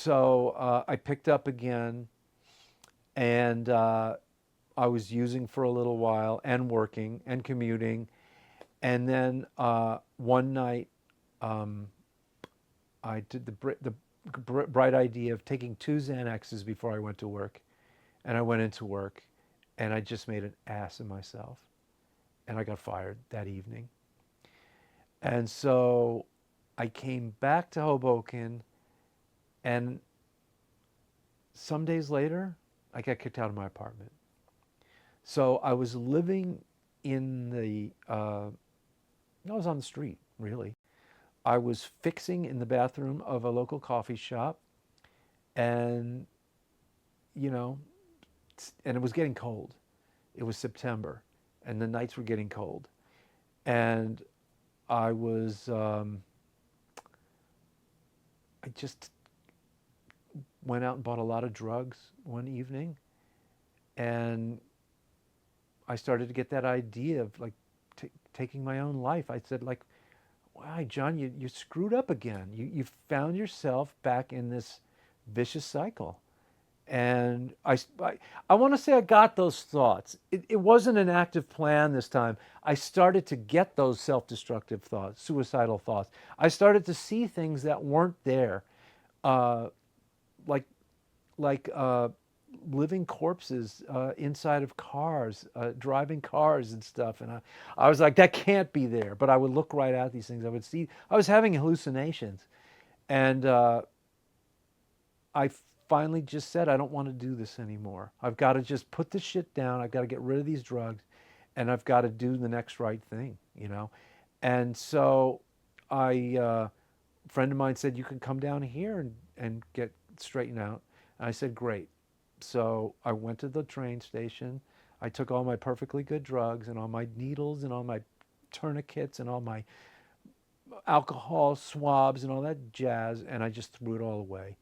So I picked up again, and I was using for a little while and working and commuting. And then one night, um, I did the bright idea of taking two Xanaxes before I went to work. And I went into work, and I just made an ass of myself. And I got fired that evening. And so I came back to Hoboken, and some days later, I got kicked out of my apartment. So I was living in I was on the street, really. I was fixing in the bathroom of a local coffee shop, and, you know, and it was getting cold. It was September, and the nights were getting cold. And I was, I just went out and bought a lot of drugs one evening, and I started to get that idea of like taking my own life. I said, like, why, John, you screwed up again. You found yourself back in this vicious cycle. And I want to say I got those thoughts. It wasn't an active plan this time. I started to get those self-destructive thoughts, suicidal thoughts. I started to see things that weren't there, uh, like like living corpses inside of cars, driving cars and stuff. And I was like, that can't be there. But I would look right at these things. I would see. I was having hallucinations, and I finally just said, I don't want to do this anymore. I've got to just put this shit down. I've got to get rid of these drugs, and I've got to do the next right thing, you know? And so a friend of mine said, you can come down here and get straightened out. And I said, great. So I went to the train station. I took all my perfectly good drugs and all my needles and all my tourniquets and all my alcohol swabs and all that jazz, and I just threw it all away.